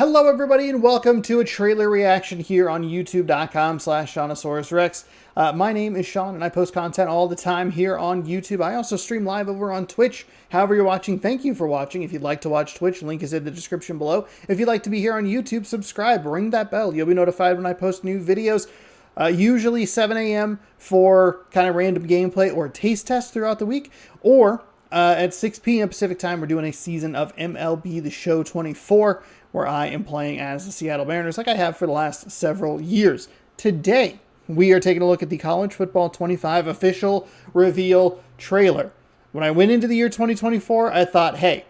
Hello everybody and welcome to a trailer reaction here on youtube.com/SeanOsaurusRex. My name is Sean and I post content all the time here on YouTube. I also stream live over on Twitch. However you're watching, thank you for watching. If you'd like to watch Twitch, link is in the description below. If you'd like to be here on YouTube, subscribe, ring that bell. You'll be notified when I post new videos. Usually 7 a.m. for kind of random gameplay or taste tests throughout the week, or at 6 p.m. Pacific time, we're doing a season of MLB The Show 24, where I am playing as the Seattle Mariners like I have for the last several years. Today, we are taking a look at the College Football 25 official reveal trailer. When I went into the year 2024, I thought, hey,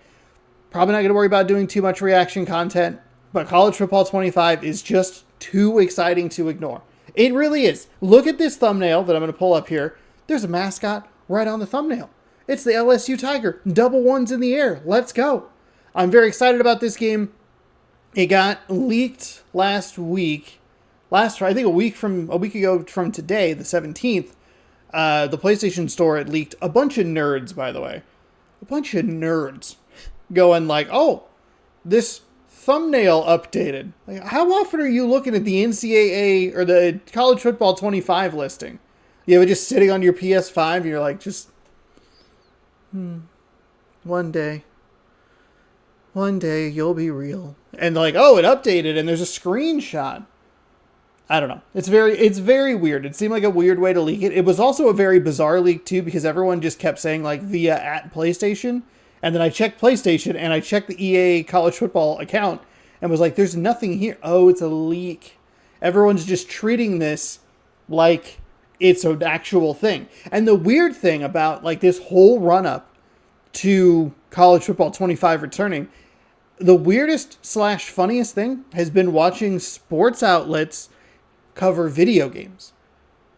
probably not going to worry about doing too much reaction content, but College Football 25 is just too exciting to ignore. It really is. Look at this thumbnail that I'm going to pull up here. There's a mascot right on the thumbnail. It's the LSU Tiger. Double ones in the air. Let's go. I'm very excited about this game. It got leaked last week. I think a week ago from today, the 17th. The PlayStation Store had leaked a bunch of nerds, by the way. A bunch of nerds going like, oh, this thumbnail updated. Like, how often are you looking at the NCAA or the College Football 25 listing? You have it just sitting on your PS5 and you're like, just, one day you'll be real. And like, oh, it updated and there's a screenshot. I don't know. It's very weird. It seemed like a weird way to leak it. It was also a very bizarre leak too, because everyone just kept saying like via at PlayStation. And then I checked PlayStation and I checked the EA College Football account and was like, there's nothing here. Oh, it's a leak. Everyone's just treating this like it's an actual thing. And the weird thing about like this whole run up to College Football 25 returning, the weirdest / funniest thing has been watching sports outlets cover video games.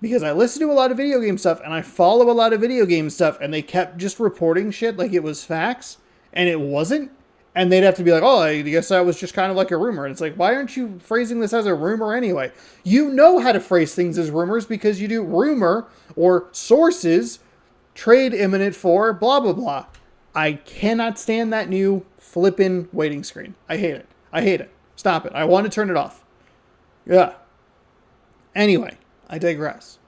Because I listen to a lot of video game stuff and I follow a lot of video game stuff, and they kept just reporting shit like it was facts and it wasn't. And they'd have to be like, oh, I guess that was just kind of like a rumor. And it's like, why aren't you phrasing this as a rumor anyway? You know how to phrase things as rumors because you do rumor or sources, trade imminent for, blah, blah, blah. I cannot stand that new flippin' waiting screen. I hate it. I hate it. Stop it. I want to turn it off. Yeah. Anyway, I digress.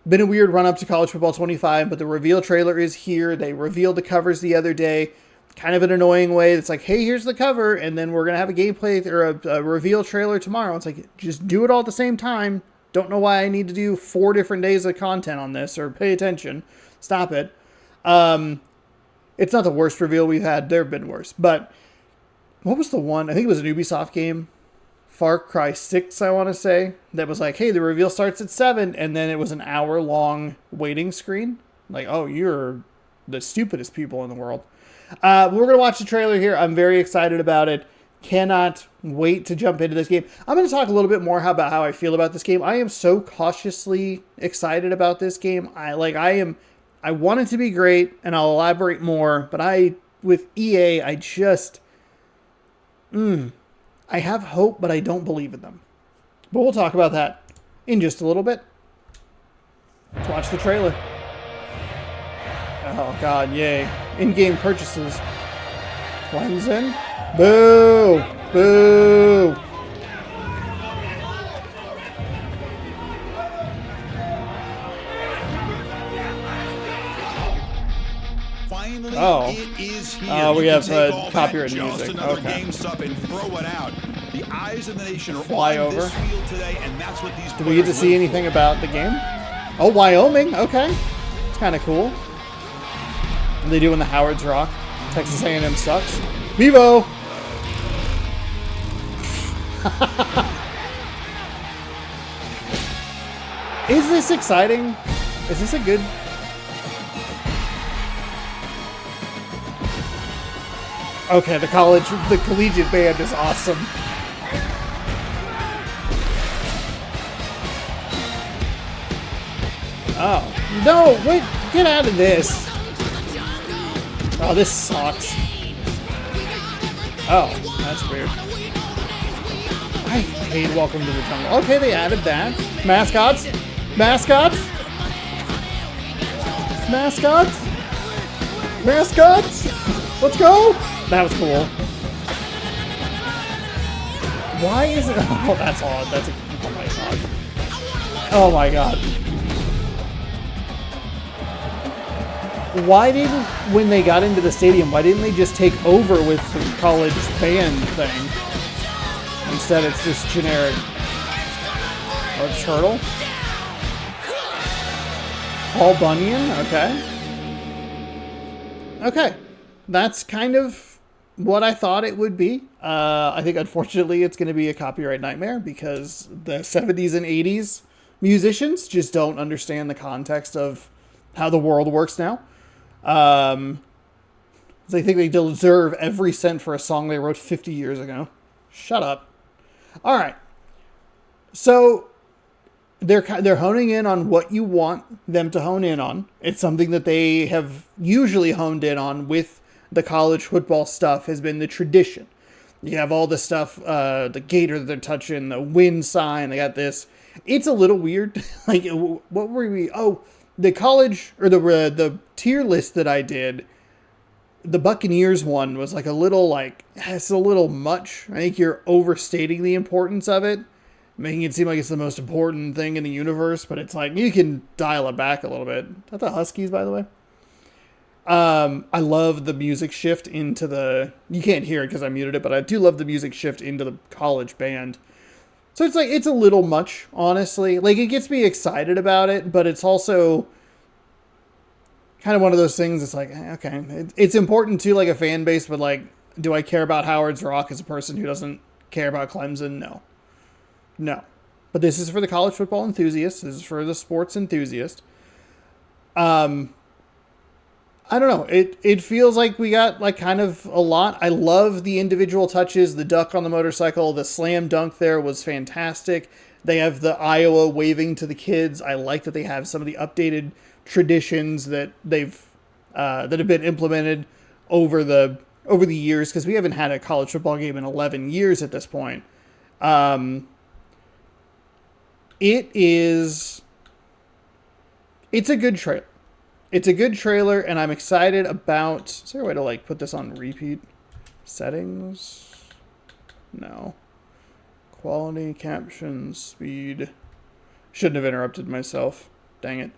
Been a weird run up to College Football 25, but the reveal trailer is here. They revealed the covers the other day. Kind of an annoying way. It's like, hey, here's the cover, and then we're going to have a gameplay or a reveal trailer tomorrow. It's like, just do it all at the same time. Don't know why I need to do 4 different days of content on this, or pay attention. Stop it. It's not the worst reveal we've had. There have been worse. But what was the one? I think it was an Ubisoft game. Far Cry 6, I want to say. That was like, hey, the reveal starts at 7. And then it was an hour-long waiting screen. Like, oh, you're the stupidest people in the world. We're going to watch the trailer here. I'm very excited about it. Cannot wait to jump into this game. I'm going to talk a little bit more about how I feel about this game. I am so cautiously excited about this game. I want it to be great, and I'll elaborate more. But with EA, I just, I have hope, but I don't believe in them. But we'll talk about that in just a little bit. Let's watch the trailer. Oh, God, yay. In-game purchases. Clemson. Boo! Boo! Finally, oh, it is here. We have copyright music. Another Okay. game stuff and throw it out. The eyes of the nation are Fly on over. this field today, and that's what these. Do we get to see anything about the game? Oh, Wyoming. Okay, it's kind of cool. What do they do when the Howards rock? Texas A&M sucks. Vivo. Is this exciting? Is this a good? Okay, the collegiate band is awesome. Oh, no, wait, get out of this. Oh, this sucks. Oh, that's weird. I hate Welcome to the Jungle. Okay, they added that. Mascots? Mascots? Mascots? Mascots? Let's go! That was cool. Why is it? Oh, that's odd. That's a. Oh my god. Oh my god. Why didn't, when they got into the stadium, why didn't they just take over with the college band thing? Instead, it's just generic. Oh, it's Turtle? Paul Bunyan? Okay. Okay. That's kind of what I thought it would be. I think, unfortunately, it's going to be a copyright nightmare because the 70s and 80s musicians just don't understand the context of how the world works now. They think they deserve every cent for a song they wrote 50 years ago. Shut up. All right. So they're honing in on what you want them to hone in on. It's something that they have usually honed in on with the college football stuff has been the tradition. You have all the stuff, the gator that they're touching, the win sign. They got this. It's a little weird. Like, what were we? Oh, the college or the tier list that I did. The Buccaneers one was like a little like it's a little much. I think you're overstating the importance of it, making it seem like it's the most important thing in the universe. But it's like you can dial it back a little bit. Is that the Huskies, by the way? I love the music shift into the. You can't hear it because I muted it, but I do love the music shift into the college band. So it's like it's a little much, honestly. Like it gets me excited about it, but it's also kind of one of those things. It's like okay, it's important to like a fan base, but like, do I care about Howard's Rock as a person who doesn't care about Clemson? No. But this is for the college football enthusiast. This is for the sports enthusiast. I don't know. It feels like we got like kind of a lot. I love the individual touches. The duck on the motorcycle, the slam dunk there was fantastic. They have the Iowa waving to the kids. I like that they have some of the updated traditions that they've that have been implemented over the years because we haven't had a college football game in 11 years at this point. It's a good trailer. It's a good trailer, and I'm excited about... Is there a way to, like, put this on repeat? Settings? No. Quality, caption, speed. Shouldn't have interrupted myself. Dang it.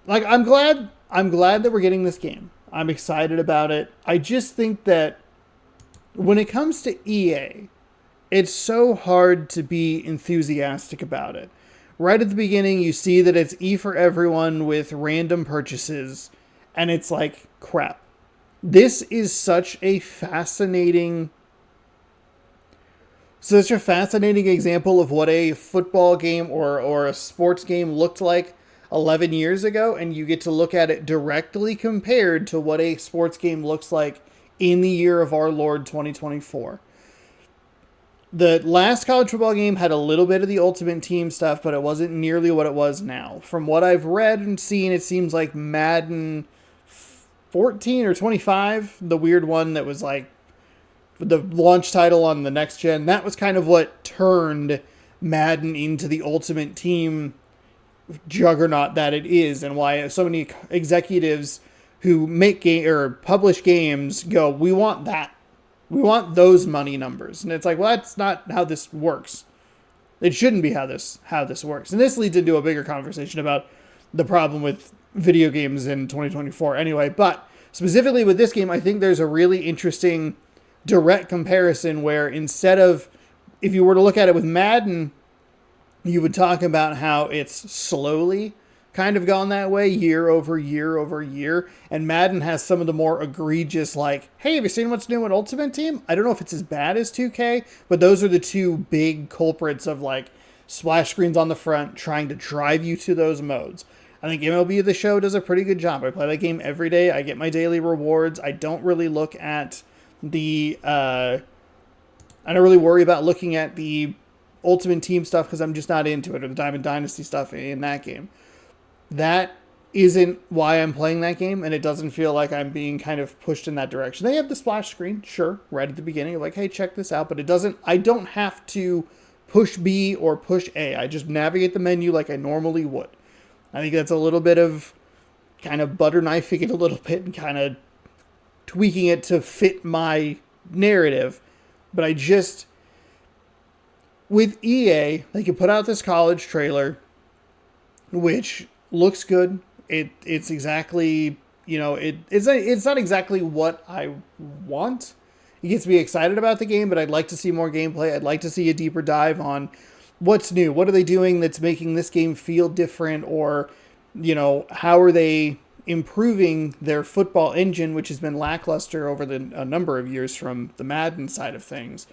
Like, I'm glad that we're getting this game. I'm excited about it. I just think that when it comes to EA, it's so hard to be enthusiastic about it. Right at the beginning, you see that it's E for everyone with random purchases, and it's like, crap. This is such a fascinating example of what a football game or a sports game looked like 11 years ago, and you get to look at it directly compared to what a sports game looks like in the year of our Lord 2024. The last college football game had a little bit of the Ultimate Team stuff, but it wasn't nearly what it was now. From what I've read and seen, it seems like Madden 14 or 25, the weird one that was like the launch title on the next gen, that was kind of what turned Madden into the Ultimate Team juggernaut that it is, and why so many executives who make or publish games go, we want that. We want those money numbers. And it's like, well, that's not how this works. It shouldn't be how this works. And this leads into a bigger conversation about the problem with video games in 2024 anyway. But specifically with this game, I think there's a really interesting direct comparison where instead of, if you were to look at it with Madden, you would talk about how it's slowly kind of gone that way year over year over year. And Madden has some of the more egregious, like, hey, have you seen what's new in Ultimate Team? I don't know if it's as bad as 2K, but those are the two big culprits of like splash screens on the front trying to drive you to those modes. I think MLB The Show does a pretty good job. I play that game every day. I get my daily rewards. I don't really look at I don't really worry about looking at the Ultimate Team stuff because I'm just not into it, or the Diamond Dynasty stuff in that game. That isn't why I'm playing that game, and it doesn't feel like I'm being kind of pushed in that direction. They have the splash screen, sure, right at the beginning, like, hey, check this out, but I don't have to push B or push A. I just navigate the menu like I normally would. I think that's a little bit of kind of butter knifing it a little bit and kind of tweaking it to fit my narrative, but with EA, they can put out this college trailer, which looks good. It's exactly, it's not exactly what I want. It gets me excited about the game, but I'd like to see more gameplay. I'd like to see a deeper dive on what's new. What are they doing that's making this game feel different? Or, how are they improving their football engine, which has been lackluster over a number of years from the Madden side of things.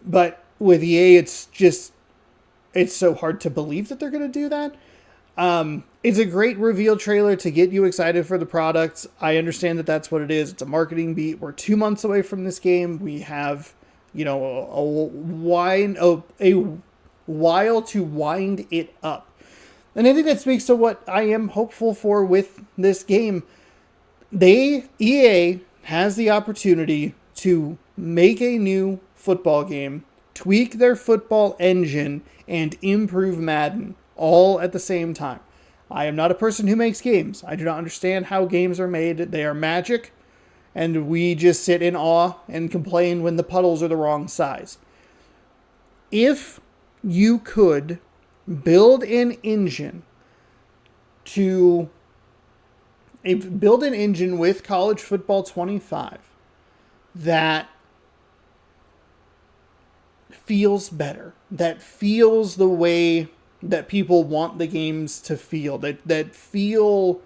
But with EA, it's so hard to believe that they're going to do that. It's a great reveal trailer to get you excited for the product. I understand that that's what it is. It's a marketing beat. We're 2 months away from this game. We have, a while to wind it up. And I think that speaks to what I am hopeful for with this game. EA has the opportunity to make a new football game, tweak their football engine, and improve Madden all at the same time. I am not a person who makes games. I do not understand how games are made. They are magic, and we just sit in awe and complain when the puddles are the wrong size. If you could build an engine with College Football 25 that feels better, that feels the way that people want the games to feel, that feel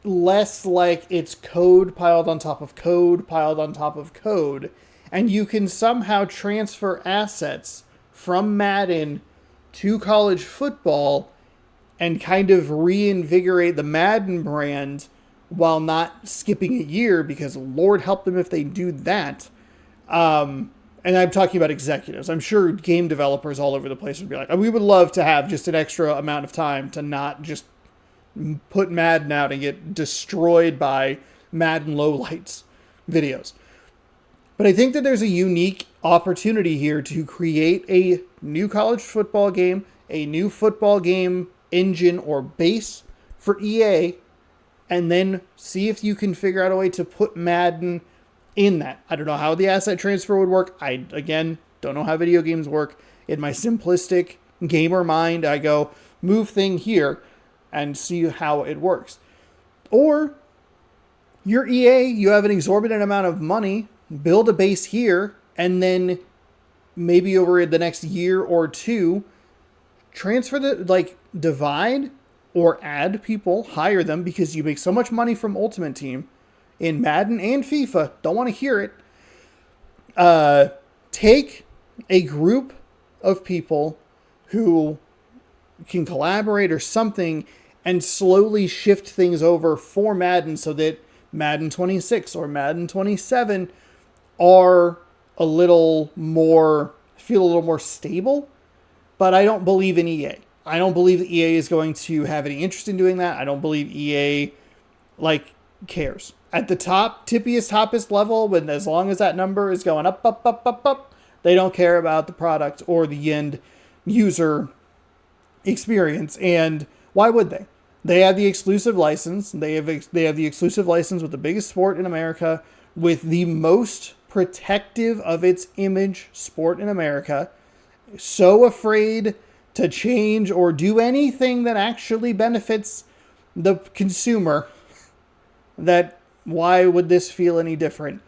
less like it's code piled on top of code piled on top of code, and you can somehow transfer assets from Madden to college football and kind of reinvigorate the Madden brand while not skipping a year, because Lord help them if they do that. And I'm talking about executives. I'm sure game developers all over the place would be like, we would love to have just an extra amount of time to not just put Madden out and get destroyed by Madden lowlights videos. But I think that there's a unique opportunity here to create a new college football game, a new football game engine or base for EA, and then see if you can figure out a way to put Madden in that. I don't know how the asset transfer would work. I, again, don't know how video games work. In my simplistic gamer mind, I go, move thing here and see how it works. Or you're EA, you have an exorbitant amount of money, build a base here, and then maybe over the next year or two, transfer divide or add people, hire them, because you make so much money from Ultimate Team in Madden and FIFA. Don't want to hear it. Take a group of people who can collaborate or something and slowly shift things over for Madden so that Madden 26 or Madden 27 are feel a little more stable. But I don't believe in EA. I don't believe that EA is going to have any interest in doing that. I don't believe EA cares. At the toppest level, when as long as that number is going up, they don't care about the product or the end user experience. And why would they? They have the exclusive license. They have the exclusive license with the biggest sport in America, with the most protective of its image sport in America. So afraid to change or do anything that actually benefits the consumer that why would this feel any different?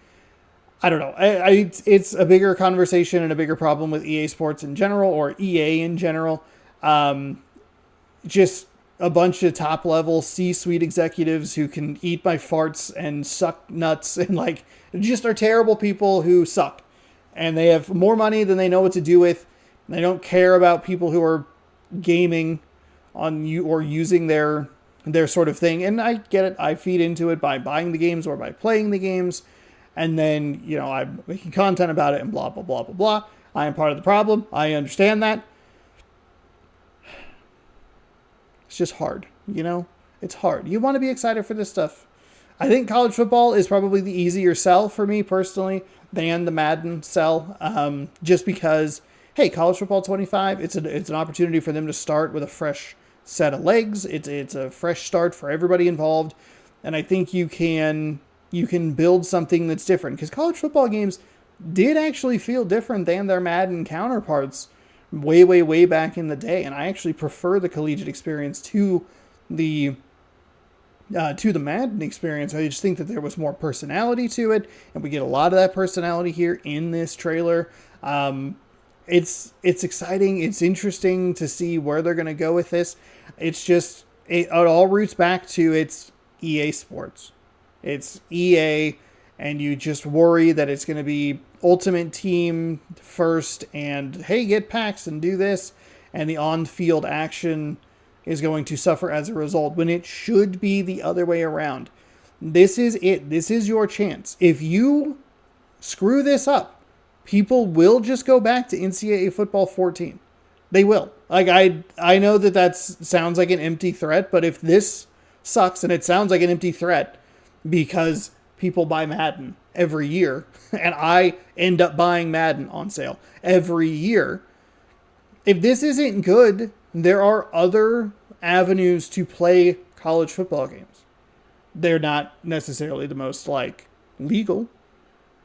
I don't know. It's a bigger conversation and a bigger problem with EA Sports in general, or EA in general. Just a bunch of top level C-suite executives who can eat my farts and suck nuts and just are terrible people who suck. And they have more money than they know what to do with. They don't care about people who are gaming on you or using their sort of thing. And I get it. I feed into it by buying the games or by playing the games. And then, I'm making content about it and blah, blah, blah, blah, blah. I am part of the problem. I understand that. It's just hard, It's hard. You want to be excited for this stuff. I think college football is probably the easier sell for me personally than the Madden sell. Just because, hey, college football 25, it's an opportunity for them to start with a fresh set of legs. It's a fresh start for everybody involved. And I think you can build something that's different, because college football games, did actually feel different than their Madden counterparts way, way, way back in the day. And I actually prefer the collegiate experience the to the Madden experience. I just think that there was more personality to it, and we get a lot of that personality here in this trailer. It's exciting. It's interesting to see where they're going to go with this. It's just, it all roots back to it's EA Sports. It's EA, and you just worry that it's going to be Ultimate Team first, and hey, get packs and do this, and the on-field action is going to suffer as a result, when it should be the other way around. This is it. This is your chance. If you screw this up, people will just go back to NCAA Football 14. They will. Like, I know that sounds like an empty threat, but if this sucks, and it sounds like an empty threat because people buy Madden every year, and I end up buying Madden on sale every year, if this isn't good, there are other avenues to play college football games. They're not necessarily the most, legal,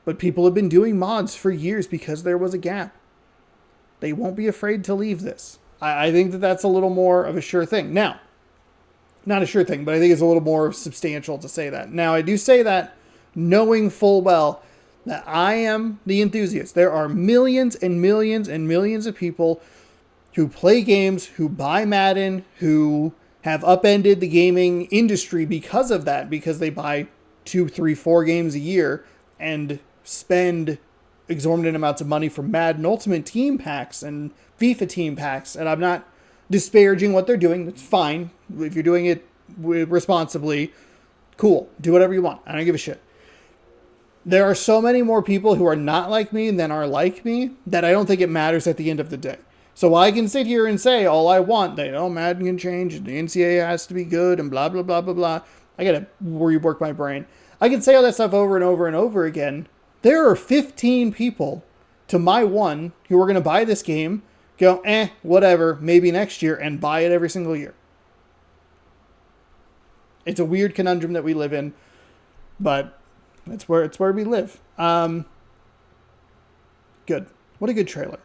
but people have been doing mods for years because there was a gap. They won't be afraid to leave this. I think that that's a little more of a sure thing. Now, not a sure thing, but I think it's a little more substantial to say that. Now, I do say that knowing full well that I am the enthusiast. There are millions and millions and millions of people who play games, who buy Madden, who have upended the gaming industry because of that, because they buy 2, 3, 4 games a year and spend exorbitant amounts of money for Madden Ultimate Team packs and FIFA Team packs. And I'm not disparaging what they're doing. That's fine. If you're doing it responsibly, cool. Do whatever you want. I don't give a shit. There are so many more people who are not like me than are like me that I don't think it matters at the end of the day. So I can sit here and say all I want, that, Madden can change, and the NCAA has to be good, and blah, blah, blah, blah, blah. I got to rework my brain. I can say all that stuff over and over and over again. There are 15 people to my one who are going to buy this game, go, whatever, maybe next year, and buy it every single year. It's a weird conundrum that we live in, but it's where we live. Good. What a good trailer.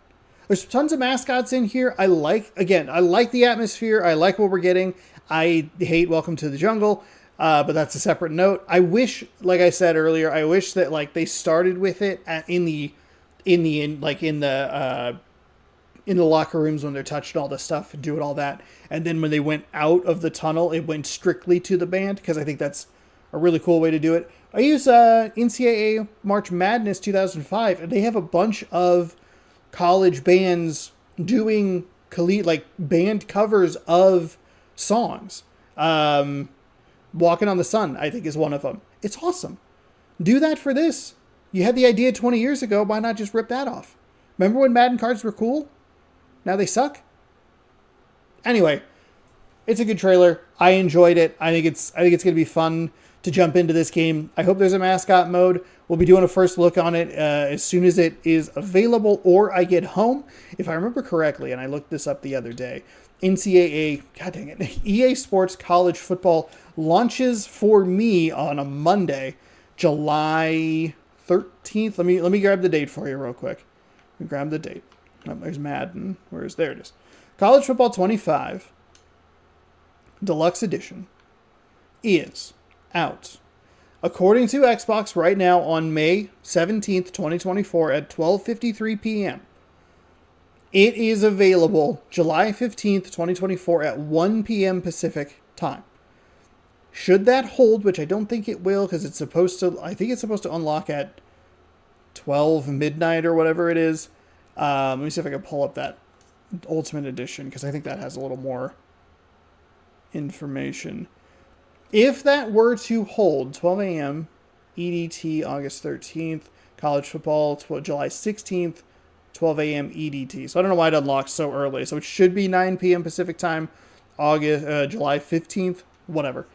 There's tons of mascots in here. I like the atmosphere. I like what we're getting. I hate Welcome to the Jungle, but that's a separate note. I wish, like I said earlier, I wish that they started with it in the locker rooms when they're touching all the stuff and doing all that, and then when they went out of the tunnel, it went strictly to the band, because I think that's a really cool way to do it. I use NCAA March Madness 2005, and they have a bunch of college bands doing band covers of songs. Walking on the Sun, I think, is one of them. It's awesome. Do that for this. You had the idea 20 years ago. Why not just rip that off? Remember when Madden cards were cool? Now they suck? Anyway, it's a good trailer. I enjoyed it. I think it's going to be fun to jump into this game. I hope there's a mascot mode. We'll be doing a first look on it as soon as it is available or I get home. If I remember correctly, and I looked this up the other day, NCAA, god dang it, EA Sports College Football launches for me on a Monday, July 13th. Let me grab the date for you real quick. Let me grab the date. Oh, there's Madden. There it is. College Football 25 Deluxe Edition is out, according to Xbox, right now on May 17th, 2024 at 12:53 p.m. It is available July 15th, 2024 at 1 p.m. Pacific time. Should that hold, which I don't think it will, because I think it's supposed to unlock at 12 midnight or whatever it is. Let me see if I can pull up that Ultimate Edition, because I think that has a little more information. If that were to hold, 12 a.m. EDT, August 13th, college football, July 16th, 12 a.m. EDT. So I don't know why it unlocks so early. So it should be 9 p.m. Pacific time, July 15th, whatever.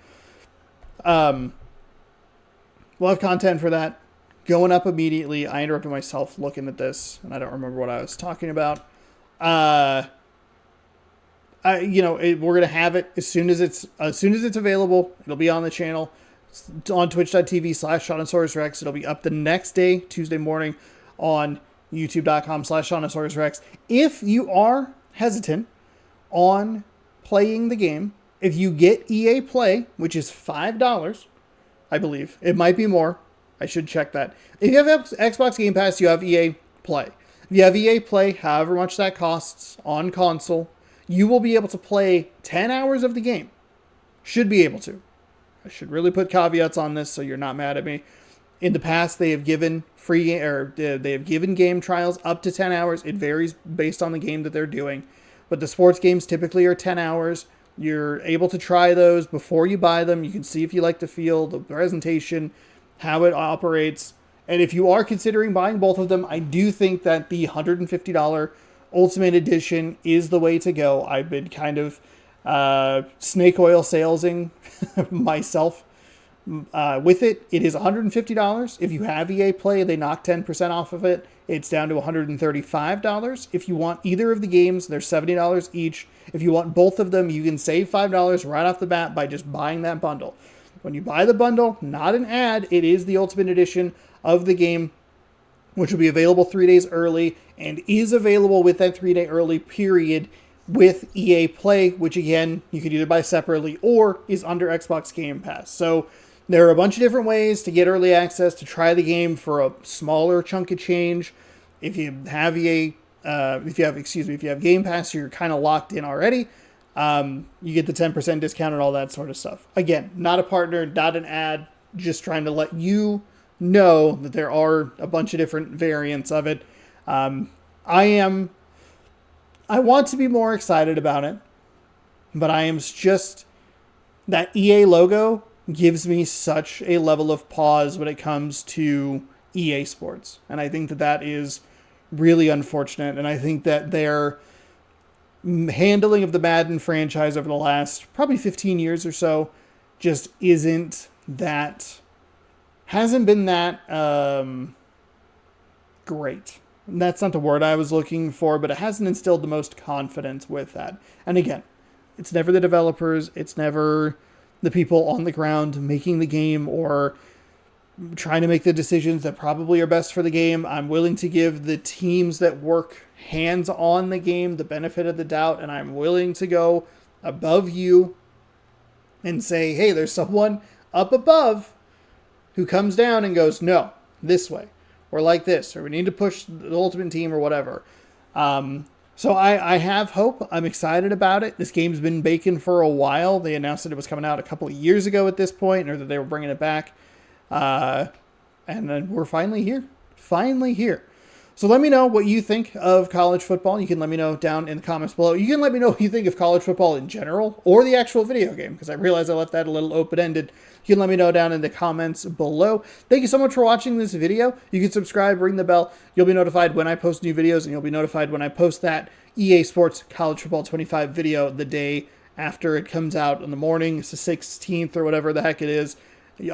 We'll have content for that going up immediately. I interrupted myself looking at this, and I don't remember what I was talking about. We're gonna have it as soon as it's available. It'll be on the channel. It's on twitch.tv/ShotOnSaurusRex. It'll be up the next day, Tuesday morning. on youtube.com/ShaunosaurusRex. If you are hesitant on playing the game, if you get EA Play, which is $5, I believe. It might be more. I should check that. If you have Xbox Game Pass, you have EA Play. If you have EA Play, however much that costs on console, you will be able to play 10 hours of the game. Should be able to. I should really put caveats on this so you're not mad at me. In the past, they have given they have given game trials up to 10 hours. It varies based on the game that they're doing. But the sports games typically are 10 hours. You're able to try those before you buy them. You can see if you like the feel, the presentation, how it operates. And if you are considering buying both of them, I do think that the $150 Ultimate Edition is the way to go. I've been kind of snake oil salesing myself with it. It is $150. If you have EA Play, they knock 10% off of it. It's down to $135. If you want either of the games, they're $70 each. If you want both of them, you can save $5 right off the bat by just buying that bundle. When you buy the bundle, not an ad, it is the Ultimate Edition of the game, which will be available 3 days early and is available with that 3-day early period with EA Play, which again, you could either buy separately or is under Xbox Game Pass. So there are a bunch of different ways to get early access to try the game for a smaller chunk of change. If you have if you have Game Pass, you're kind of locked in already. You get the 10% discount and all that sort of stuff. Again, not a partner, not an ad, just trying to let you know that there are a bunch of different variants of it. I want to be more excited about it, but I am just, that EA logo gives me such a level of pause when it comes to EA Sports. And I think that that is really unfortunate. And I think that their handling of the Madden franchise over the last probably 15 years or so just hasn't been that great. And that's not the word I was looking for, but it hasn't instilled the most confidence with that. And again, it's never the developers, it's never the people on the ground making the game or trying to make the decisions that probably are best for the game. I'm willing to give the teams that work hands on the game the benefit of the doubt, and I'm willing to go above you and say, hey, there's someone up above who comes down and goes, no, this way, or like this, or we need to push the Ultimate Team or whatever. So I have hope. I'm excited about it. This game's been baking for a while. They announced that it was coming out a couple of years ago at this point, or that they were bringing it back. And then we're finally here. Finally here. So let me know what you think of college football. You can let me know down in the comments below. You can let me know what you think of college football in general or the actual video game, because I realized I left that a little open-ended. You can let me know down in the comments below. Thank you so much for watching this video. You can subscribe, ring the bell. You'll be notified when I post new videos, and you'll be notified when I post that EA Sports College Football 25 video the day after it comes out in the morning. It's the 16th or whatever the heck it is.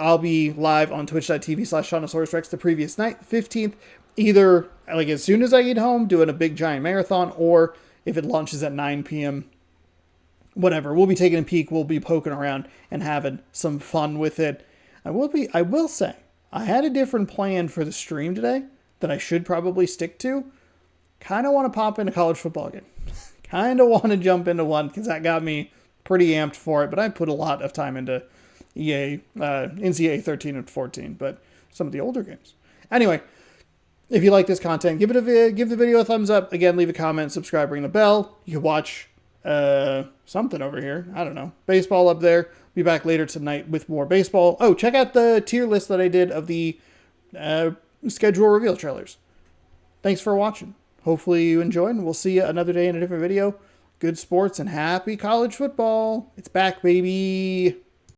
I'll be live on twitch.tv/ShaunosaurusRex the previous night, 15th. Either like as soon as I get home, doing a big giant marathon, or if it launches at 9 p.m., whatever. We'll be taking a peek. We'll be poking around and having some fun with it. I will say, I had a different plan for the stream today that I should probably stick to. Kind of want to pop in a college football game. Kind of want to jump into one because that got me pretty amped for it. But I put a lot of time into NCAA 13 and 14, but some of the older games. Anyway, if you like this content, give the video a thumbs up. Again, leave a comment, subscribe, ring the bell. You can watch something over here. I don't know. Baseball up there. Be back later tonight with more baseball. Oh, check out the tier list that I did of the schedule reveal trailers. Thanks for watching. Hopefully you enjoyed, and we'll see you another day in a different video. Good sports and happy college football. It's back, baby.